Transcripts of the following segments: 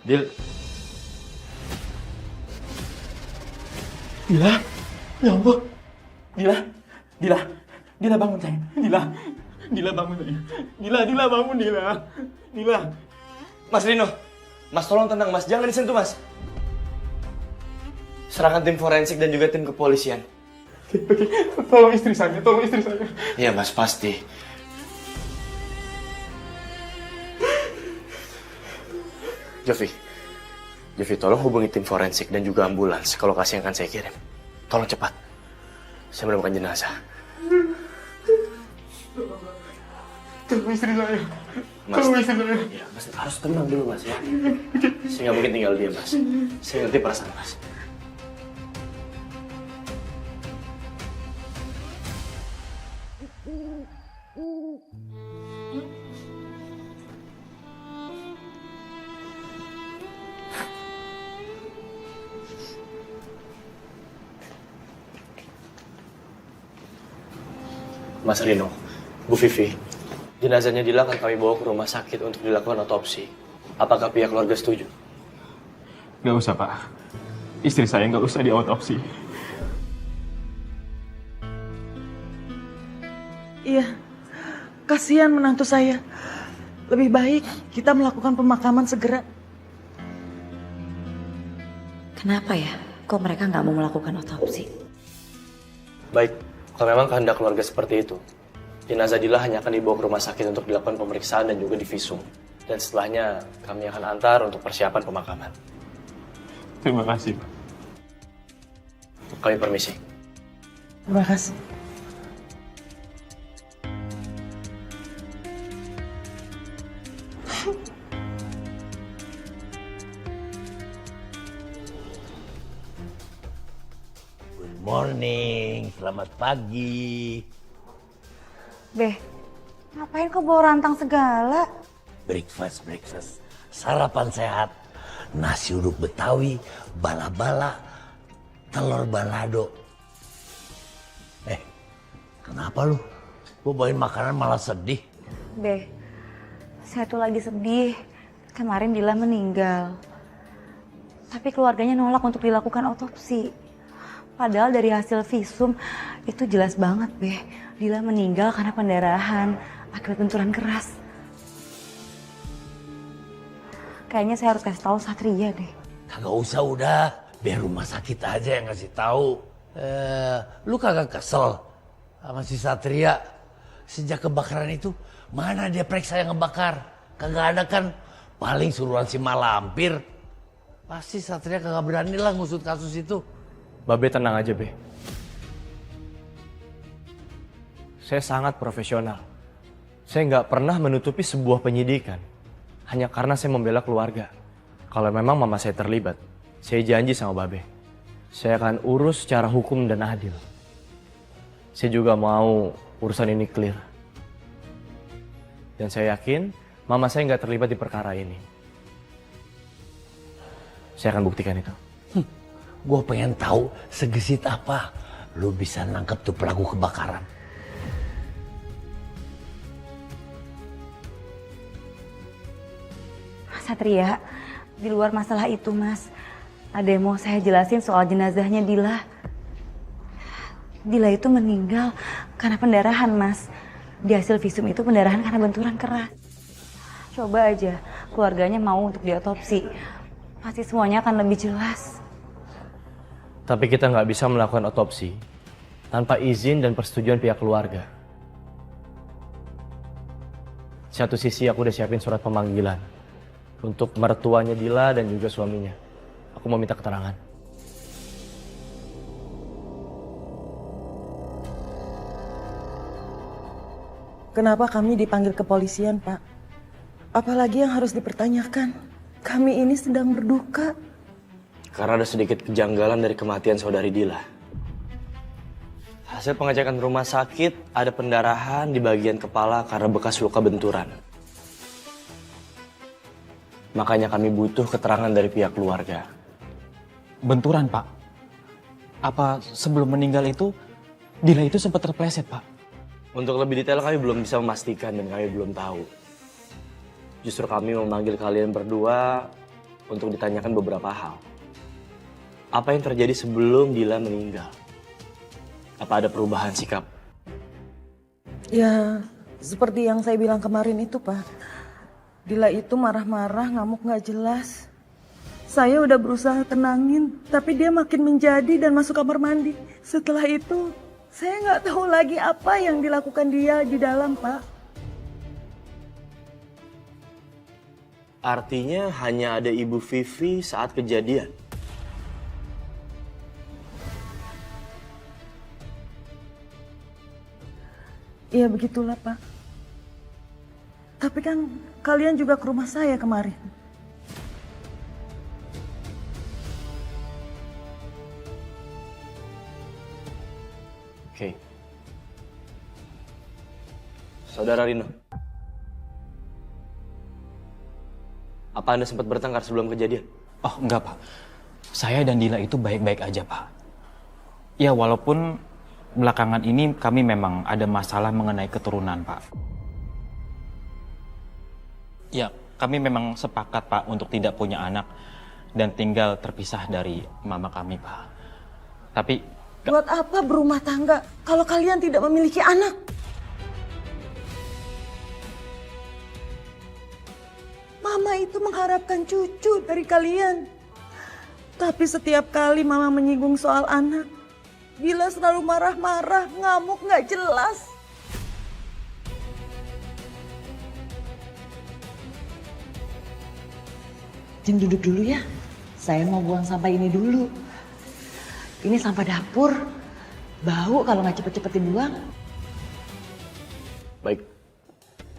Dil. Dila, ya Allah. Dila bangun sayang. Dila bangun sayang. Dila bangun Dila. Mas Rino. Mas tolong tenang mas, jangan disentuh mas. Serahkan tim forensik dan juga tim kepolisian. Oke. Tolong istri saya. Iya mas, pasti. Jovi, tolong hubungi tim forensik dan juga ambulans ke lokasi yang akan saya kirim. Tolong cepat. Saya menemukan jenazah. Tolong istri saya. Mas, ya, mas harus tenang dulu mas ya. Saya nggak mungkin tinggal diam mas. Saya ngerti perasaan mas. Mas Rino, Bu Vivi, jenazahnya Dila akan kami bawa ke rumah sakit untuk dilakukan otopsi. Apakah pihak keluarga setuju? Gak usah pak. Istri saya gak usah diotopsi. Iya, kasihan menantu saya. Lebih baik kita melakukan pemakaman segera. Kenapa ya? Kok mereka nggak mau melakukan otopsi? Baik, kalau memang kehendak keluarga seperti itu, jenazah Dila hanya akan dibawa ke rumah sakit untuk dilakukan pemeriksaan dan juga divisum. Dan setelahnya kami akan antar untuk persiapan pemakaman. Terima kasih pak. Kami permisi. Terima kasih. Good morning, selamat pagi. Beh, ngapain kok bawa rantang segala? Breakfast. Sarapan sehat. Nasi uduk Betawi, bala-bala, telur balado. Kenapa lu? Gua bawain makanan malah sedih. Beh, saya tuh lagi sedih. Kemarin Dila meninggal. Tapi keluarganya nolak untuk dilakukan otopsi. Padahal dari hasil visum itu jelas banget, Beh. Dila meninggal karena pendarahan akibat benturan keras. Kayaknya saya harus kasih tahu Satria deh. Kagak usah udah, biar rumah sakit aja yang ngasih tahu. Lu kagak kesel sama si Satria? Sejak kebakaran itu, mana dia periksa yang ngebakar? Kagak ada kan? Paling suruhan si Malampir. Pasti Satria kagak berani lah ngusut kasus itu. Babe tenang aja, Be. Saya sangat profesional. Saya nggak pernah menutupi sebuah penyidikan. Hanya karena saya membela keluarga. Kalau memang mama saya terlibat, saya janji sama Babe. Saya akan urus secara hukum dan adil. Saya juga mau urusan ini clear. Dan saya yakin mama saya nggak terlibat di perkara ini. Saya akan buktikan itu. Gue pengen tahu segesit apa lu bisa nangkep tuh pelaku kebakaran. Satria, di luar masalah itu, Mas. Ada yang mau saya jelasin soal jenazahnya Dila. Dila itu meninggal karena pendarahan, Mas. Di hasil visum itu pendarahan karena benturan keras. Coba aja keluarganya mau untuk diotopsi. Pasti semuanya akan lebih jelas. Tapi kita nggak bisa melakukan otopsi tanpa izin dan persetujuan pihak keluarga. Satu sisi aku udah siapin surat pemanggilan untuk mertuanya Dila dan juga suaminya. Aku mau minta keterangan. Kenapa kami dipanggil kepolisian, Pak? Apalagi yang harus dipertanyakan? Kami ini sedang berduka. Karena ada sedikit kejanggalan dari kematian saudari Dila. Hasil pengecekan rumah sakit ada pendarahan di bagian kepala karena bekas luka benturan. Makanya kami butuh keterangan dari pihak keluarga. Benturan pak. Apa sebelum meninggal itu Dila itu sempat terpleset pak? Untuk lebih detail kami belum bisa memastikan dan kami belum tahu. Justru kami memanggil kalian berdua untuk ditanyakan beberapa hal. Apa yang terjadi sebelum Dila meninggal? Apa ada perubahan sikap? Ya, seperti yang saya bilang kemarin itu, Pak. Dila itu marah-marah, ngamuk nggak jelas. Saya udah berusaha tenangin, tapi dia makin menjadi dan masuk kamar mandi. Setelah itu, saya nggak tahu lagi apa yang dilakukan dia di dalam, Pak. Artinya hanya ada Ibu Vivi saat kejadian. Iya begitulah, Pak. Tapi kan kalian juga ke rumah saya kemarin. Oke. Saudara Rino. Apa Anda sempat bertengkar sebelum kejadian? Oh enggak Pak, saya dan Dila itu baik-baik aja Pak. Ya walaupun belakangan ini kami memang ada masalah mengenai keturunan Pak. Ya kami memang sepakat Pak untuk tidak punya anak dan tinggal terpisah dari mama kami Pak. Tapi Buat apa berumah tangga kalau kalian tidak memiliki anak? Mama itu mengharapkan cucu dari kalian. Tapi setiap kali Mama menyinggung soal anak, Dila selalu marah-marah, ngamuk nggak jelas. Jeng duduk dulu ya, saya mau buang sampah ini dulu. Ini sampah dapur, bau kalau nggak cepet-cepet dibuang. Baik.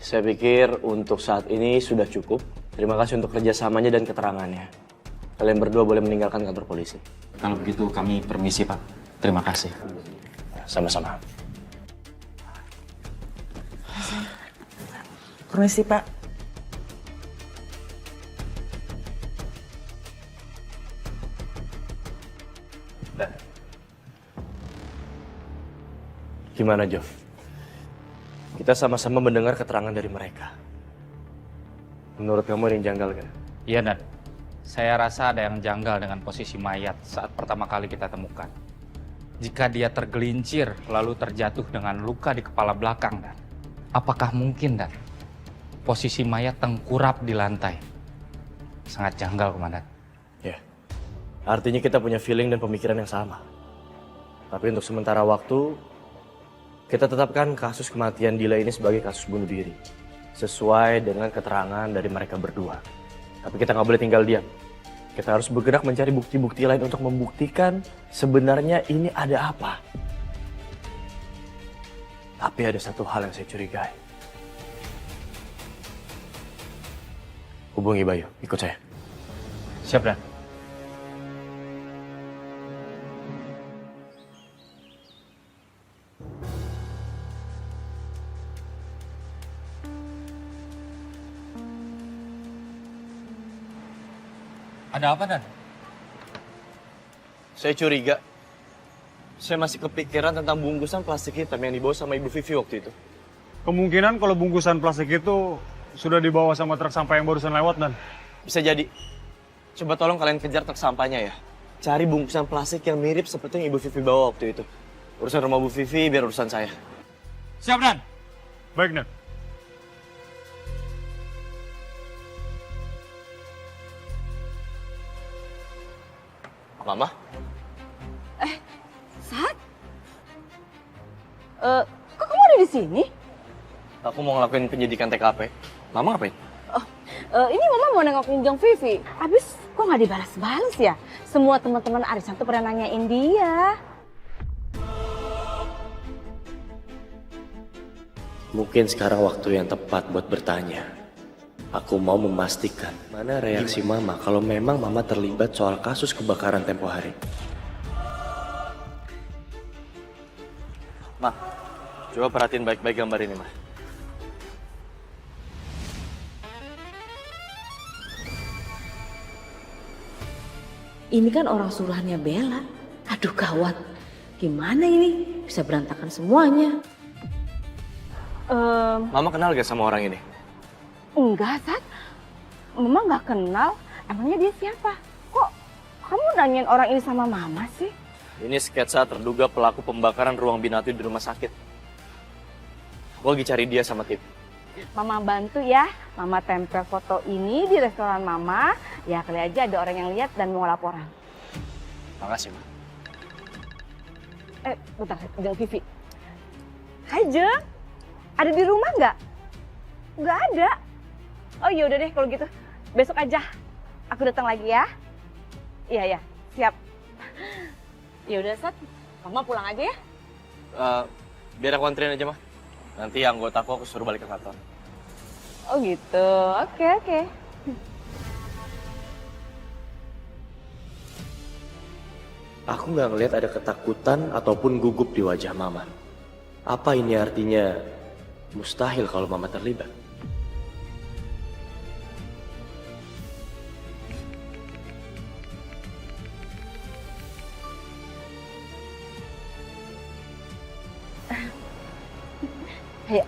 Saya pikir untuk saat ini sudah cukup. Terima kasih untuk kerjasamanya dan keterangannya. Kalian berdua boleh meninggalkan kantor polisi. kalau begitu kami permisi Pak. Terima kasih. Sama-sama. Permisi Pak. Gimana, Jo? Kita sama-sama mendengar keterangan dari mereka. Menurut kamu ada yang janggal kan? Iya, Dan. Saya rasa ada yang janggal dengan posisi mayat saat pertama kali kita temukan. Jika dia tergelincir lalu terjatuh dengan luka di kepala belakang, Dan. Apakah mungkin, Dan? Posisi mayat tengkurap di lantai. Sangat janggal, Komandan. Ya. Artinya kita punya feeling dan pemikiran yang sama. Tapi untuk sementara waktu, kita tetapkan kasus kematian Dila ini sebagai kasus bunuh diri. Sesuai dengan keterangan dari mereka berdua. Tapi kita nggak boleh tinggal diam. Kita harus bergerak mencari bukti-bukti lain untuk membuktikan sebenarnya ini ada apa. Tapi ada satu hal yang saya curigai. Hubungi Bayu, ikut saya. Siap, Dan. Ada apa, Dan? Saya curiga. Saya masih kepikiran tentang bungkusan plastik hitam yang dibawa sama Ibu Vivi waktu itu. Kemungkinan kalau bungkusan plastik itu sudah dibawa sama truk sampah yang barusan lewat, Dan. Bisa jadi. Coba tolong kalian kejar truk sampahnya ya. Cari bungkusan plastik yang mirip seperti yang Ibu Vivi bawa waktu itu. Urusan rumah Bu Vivi biar urusan saya. Siap, Dan. Baik, Dan. Mama? Sat? Kok kamu ada di sini? Aku mau ngelakuin penyidikan TKP. Mama ngapain? Ini mama mau nengokin Jong Vivi. Abis kok nggak dibalas-balas ya? Semua teman-teman arisan tuh pernah nanyain dia. Mungkin sekarang waktu yang tepat buat bertanya. Aku mau memastikan mana reaksi Mama kalau memang Mama terlibat soal kasus kebakaran tempo hari. Ma, coba perhatiin baik-baik gambar ini, Ma. Ini kan orang suruhannya Bella. Aduh gawat. Gimana ini? Bisa berantakan semuanya. Mama kenal gak sama orang ini? Enggak, Sat. Mama nggak kenal. Emangnya dia siapa? Kok kamu nanyain orang ini sama mama sih? Ini sketsa terduga pelaku pembakaran ruang binatu di rumah sakit. Aku lagi cari dia sama tim. Mama bantu ya. Mama tempel foto ini di restoran mama. Ya kali aja ada orang yang lihat dan mau laporan. Makasih, Ma. Bentar, Jeng Vivi. Hai Jeng, ada di rumah nggak? Nggak ada. Oh iya udah deh kalau gitu. Besok aja aku datang lagi ya. Iya ya, siap. Ya udah Sat, Mama pulang aja ya. Biar aku anterin aja, Ma. Nanti anggota aku suruh balik ke kantor. Oh gitu, oke. Aku nggak ngelihat ada ketakutan ataupun gugup di wajah Mama. Apa ini artinya mustahil kalau Mama terlibat? Ayo,